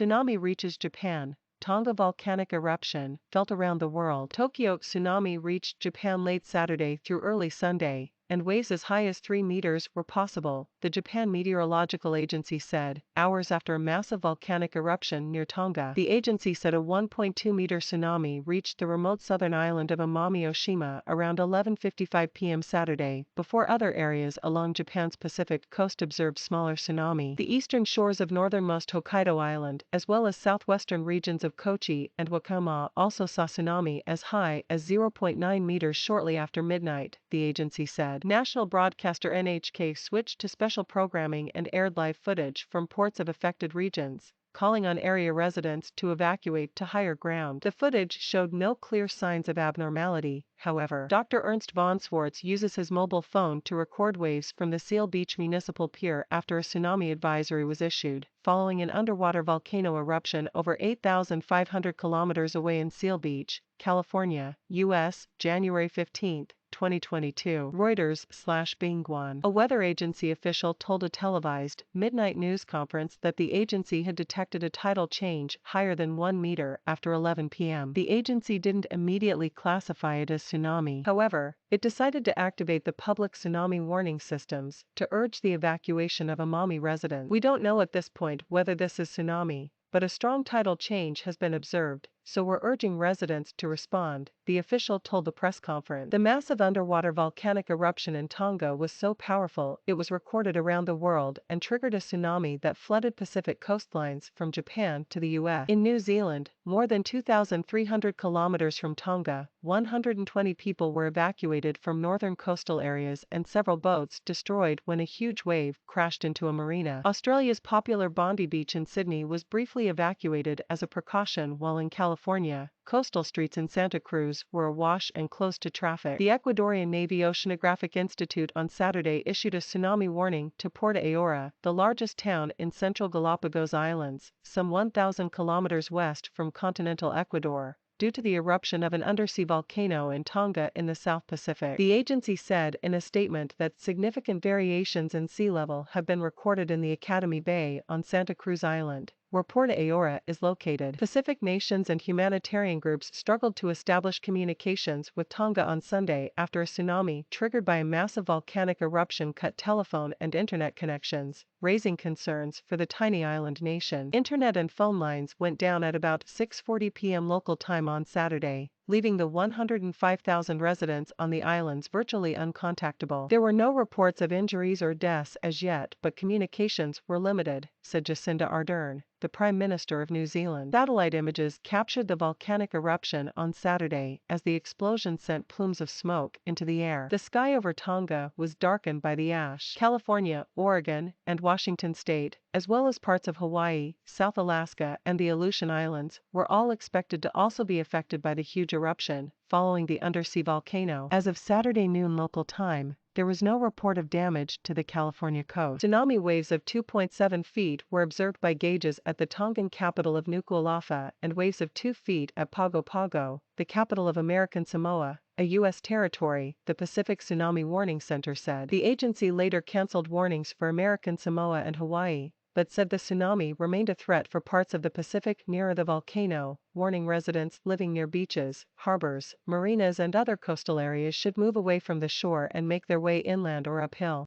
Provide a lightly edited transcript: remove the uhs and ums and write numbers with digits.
Tsunami reaches Japan. Tonga volcanic eruption felt around the world. Tokyo tsunami reached Japan late Saturday through early Sunday, and waves as high as 3 meters were possible, the Japan Meteorological Agency said, hours after a massive volcanic eruption near Tonga. The agency said a 1.2-meter tsunami reached the remote southern island of Amami Oshima around 11:55 p.m. Saturday, before other areas along Japan's Pacific coast observed smaller tsunami. The eastern shores of northernmost Hokkaido Island, as well as southwestern regions of Kochi and Wakayama, also saw tsunami as high as 0.9 meters shortly after midnight, the agency said. National broadcaster NHK switched to special programming and aired live footage from ports of affected regions, calling on area residents to evacuate to higher ground. The footage showed no clear signs of abnormality, however. Dr. Ernst Von Schwarz uses his mobile phone to record waves from the Seal Beach Municipal Pier after a tsunami advisory was issued, following an underwater volcano eruption over 8,500 kilometers away in Seal Beach, California, U.S., January 15, 2022. Reuters/Bingguan. A weather agency official told a televised, midnight news conference that the agency had detected a tidal change higher than 1 meter after 11 p.m. The agency didn't immediately classify it as tsunami. However, it decided to activate the public tsunami warning systems to urge the evacuation of Amami residents. We don't know at this point whether this is tsunami, but a strong tidal change has been observed, so we're urging residents to respond, the official told the press conference. The massive underwater volcanic eruption in Tonga was so powerful it was recorded around the world and triggered a tsunami that flooded Pacific coastlines from Japan to the U.S. In New Zealand, more than 2,300 kilometers from Tonga, 120 people were evacuated from northern coastal areas and several boats destroyed when a huge wave crashed into a marina. Australia's popular Bondi Beach in Sydney was briefly evacuated as a precaution, while in California, coastal streets in Santa Cruz were awash and closed to traffic. The Ecuadorian Navy Oceanographic Institute on Saturday issued a tsunami warning to Puerto Ayora, the largest town in central Galapagos Islands, some 1,000 kilometers west from continental Ecuador, due to the eruption of an undersea volcano in Tonga in the South Pacific. The agency said in a statement that significant variations in sea level have been recorded in the Academy Bay on Santa Cruz Island, where Puerto Ayora is located. Pacific nations and humanitarian groups struggled to establish communications with Tonga on Sunday after a tsunami triggered by a massive volcanic eruption cut telephone and internet connections, raising concerns for the tiny island nation. Internet and phone lines went down at about 6:40 p.m. local time on Saturday, leaving the 105,000 residents on the islands virtually uncontactable. There were no reports of injuries or deaths as yet, but communications were limited, said Jacinda Ardern, the Prime Minister of New Zealand. Satellite images captured the volcanic eruption on Saturday as the explosion sent plumes of smoke into the air. The sky over Tonga was darkened by the ash. California, Oregon, and Washington State, as well as parts of Hawaii, South Alaska, and the Aleutian Islands, were all expected to also be affected by the huge eruption following the undersea volcano. As of Saturday noon local time, there was no report of damage to the California coast. Tsunami waves of 2.7 feet were observed by gauges at the Tongan capital of Nuku'alofa and waves of 2 feet at Pago Pago, the capital of American Samoa, a U.S. territory, the Pacific Tsunami Warning Center said. The agency later canceled warnings for American Samoa and Hawaii, but said the tsunami remained a threat for parts of the Pacific nearer the volcano, warning residents living near beaches, harbors, marinas and other coastal areas should move away from the shore and make their way inland or uphill.